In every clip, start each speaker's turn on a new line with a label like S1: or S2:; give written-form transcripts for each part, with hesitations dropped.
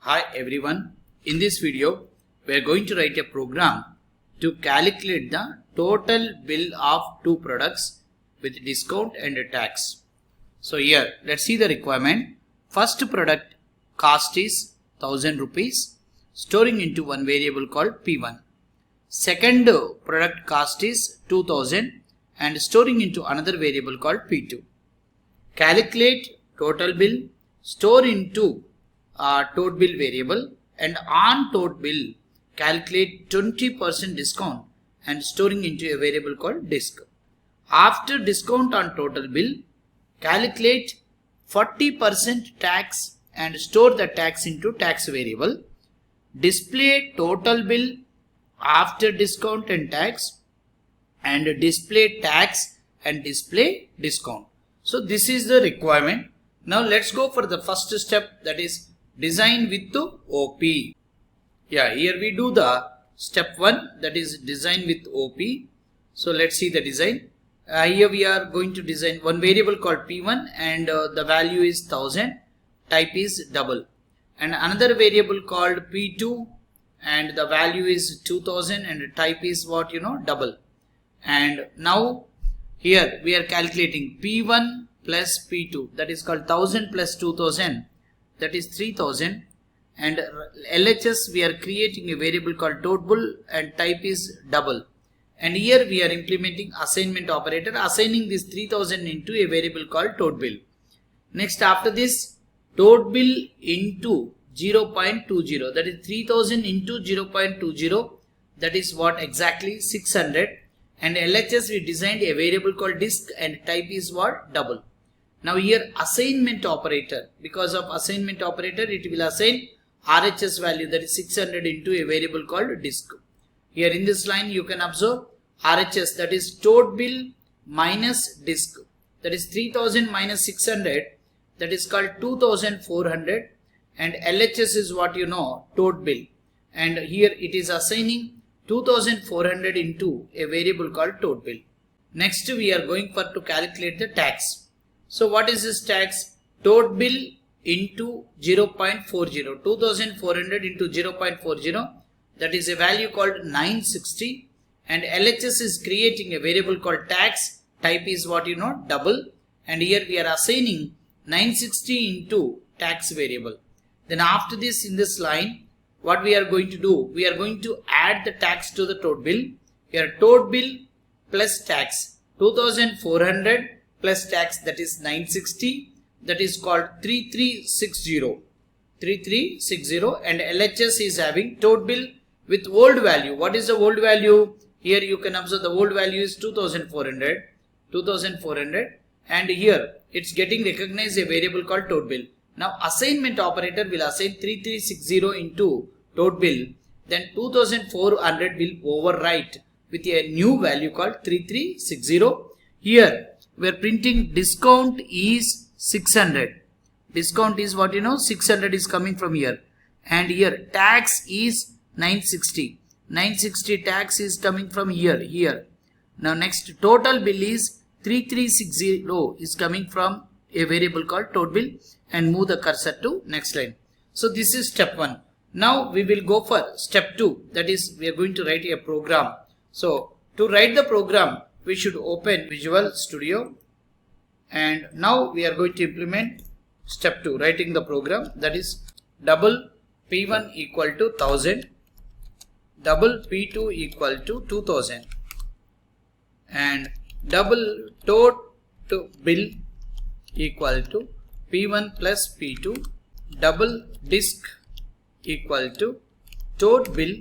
S1: Hi everyone, in this video we are going to write a program to calculate the total bill of two products with discount and tax. So here let's see the requirement. First product cost is 1000 rupees, storing into one variable called P1. Second product cost is 2000 and storing into another variable called P2. Calculate total bill, store into total bill variable, and on total bill calculate 20% discount and storing into a variable called disc. After discount on total bill, calculate 40% tax and store the tax into tax variable. Display total bill after discount and tax, and display tax and display discount. So this is the requirement. Now let's go for the first step, that is design with the OP. Yeah, here we do the step 1, that is design with OP. So let's see the design. Here we are going to design one variable called P1 and the value is 1000, type is double, and another variable called P2 and the value is 2000 and type is what double. And now here we are calculating P1 plus P2, that is called 1000 plus 2000, that is 3000, and LHS we are creating a variable called total and type is double. And here we are implementing assignment operator, assigning this 3000 into a variable called total bill. Next, after this, total bill into 0.20, that is 3000 into 0.20, that is what exactly 600. And LHS we designed a variable called disc and type is what double. Now here assignment operator, because of assignment operator it will assign RHS value, that is 600 into a variable called disc. Here in this line you can observe RHS, that is total bill minus disc, that is 3000 minus 600, that is called 2400, and LHS is what total bill, and here it is assigning 2400 into a variable called total bill. Next we are going for to calculate the tax. So what is this tax? Total bill into 0.40, 2400 into 0.40, that is a value called 960, and LHS is creating a variable called tax, type is what double, and here we are assigning 960 into tax variable. Then after this, in this line, what we are going to do, we are going to add the tax to the total bill. Here total bill plus tax, 2400 plus tax, that is 960, that is called 3360, and LHS is having total bill with old value. What is the old value? Here you can observe the old value is 2400, and here it's getting recognized a variable called total bill. Now assignment operator will assign 3360 into total bill, then 2400 will overwrite with a new value called 3360. Here we are printing discount is 600. Discount is what 600 is coming from here, and here tax is 960. 960 tax is coming from here. Now next total bill is 3360 is coming from a variable called total bill, and move the cursor to next line. So this is step 1. Now we will go for step 2, that is we are going to write a program. So to write the program we should open Visual Studio, and now we are going to implement step 2, writing the program, that is double P1 equal to 1000, double P2 equal to 2000, and double total bill equal to P1 plus P2, double disc equal to total bill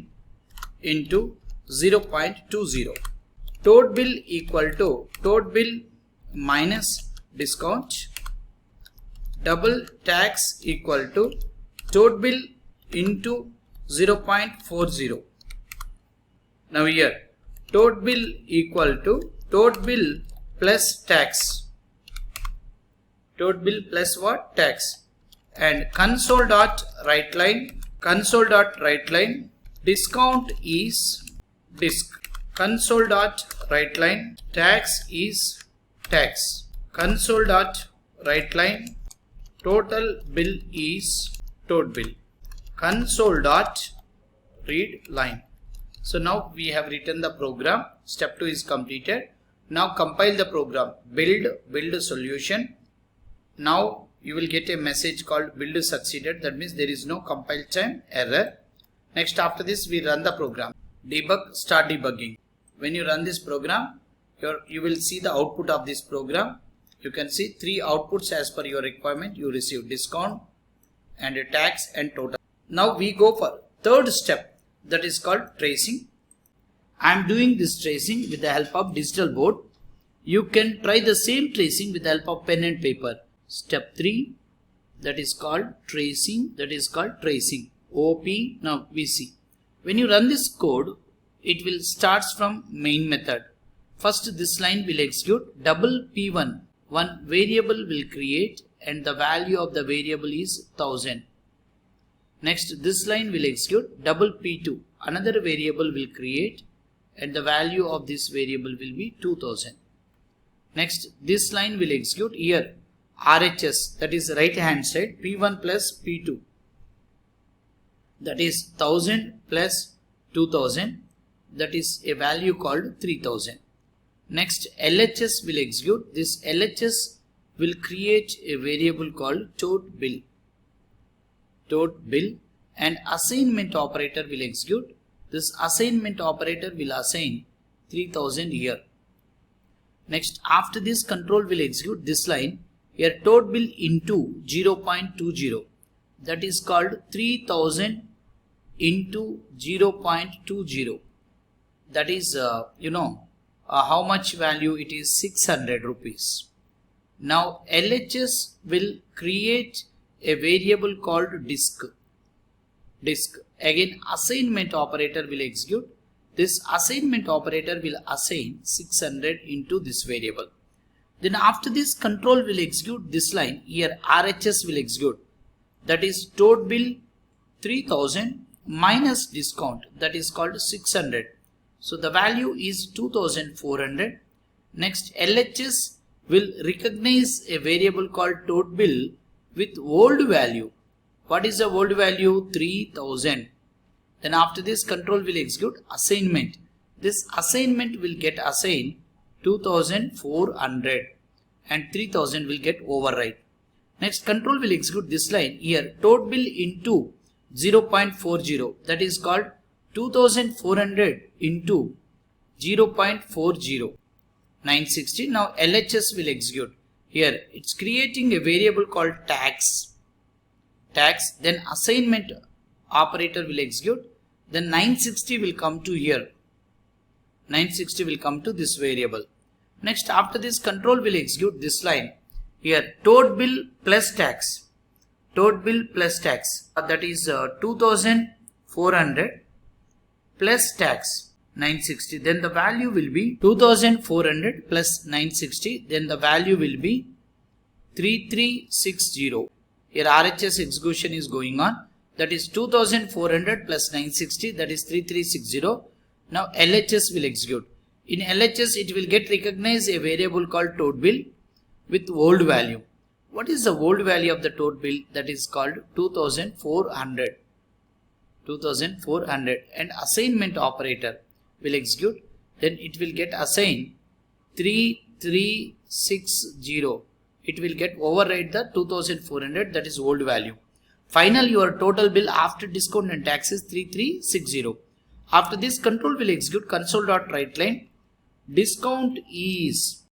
S1: into 0.20, total bill equal to total bill minus discount, double tax equal to total bill into 0.40. Now here total bill equal to total bill plus tax, total bill plus what? Tax, and console dot write line, discount is disc, console dot write line, tax is tax, console dot write line, total bill is total bill. console dot read line. So now we have written the program. Step 2 is completed. Now compile the program. Build solution. Now you will get a message called build succeeded. That means there is no compile time error. Next, after this we run the program. Debug, start debugging. When you run this program, you will see the output of this program. You can see 3 outputs as per your requirement. You receive discount and a tax and total. Now we go for third step, that is called tracing. I am doing this tracing with the help of digital board. You can try the same tracing with the help of pen and paper. Step 3, that is called tracing. OP. Now we see. When you run this code, it will start from main method. First this line will execute double P1. One variable will create and the value of the variable is 1000. Next this line will execute double P2. Another variable will create and the value of this variable will be 2000. Next this line will execute here RHS, that is right hand side, P1 plus P2, that is 1000 plus 2000, that is a value called 3000. Next LHS will execute. This LHS will create a variable called tote bill, and assignment operator will execute. This assignment operator will assign 3000 here. Next, after this, control will execute this line here, tote bill into 0.20, that is called 3000 into 0.20, that is how much value it is, 600 rupees. Now LHS will create a variable called disk. Again assignment operator will execute. This assignment operator will assign 600 into this variable. Then after this, control will execute this line here, RHS will execute, that is tote bill 3000 minus discount, that is called 600. So the value is 2400. Next LHS will recognize a variable called tote bill with old value. What is the old value? 3000. Then after this, control will execute assignment. This assignment will get assigned 2400 and 3000 will get override. Next, control will execute this line here, tote bill into 0.40, that is called 2400 into 0.40, 960. Now LHS will execute here. It's creating a variable called tax. Then assignment operator will execute. Then 960 will come to here. 960 will come to this variable. Next, after this, control will execute this line here, tote bill plus tax. That is 2400 plus tax 960. Then the value will be 2400 plus 960. Then the value will be 3360. Here RHS execution is going on. That is 2400 plus 960, that is 3360. Now LHS will execute. In LHS it will get recognized a variable called tote bill with old value. What is the old value of the tote bill? That is called 2400. And assignment operator will execute. Then it will get assigned 3360. It will get override the 2400, that is old value. Final, your total bill after discount and tax is 3360. After this, control will execute console.writeLine. Discount is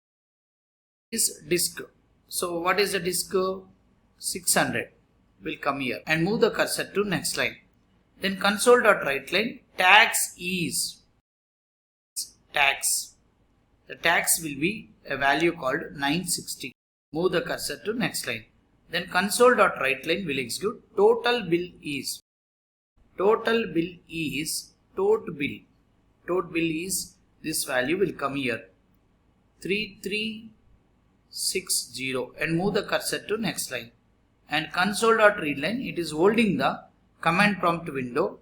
S1: disk. So what is the disk? 600 will come here, and move the cursor to next line. Then console.writeLine, tax is tax. The tax will be a value called 960. Move the cursor to next line. Then console.writeLine will execute total bill is. Total bill is tote bill. Tote bill is, this value will come here, 3360, and move the cursor to next line. And console.readline, it is holding the command prompt window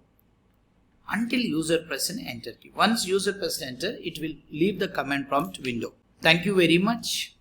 S1: until user press enter key. Once user press enter, it will leave the command prompt window. Thank you very much.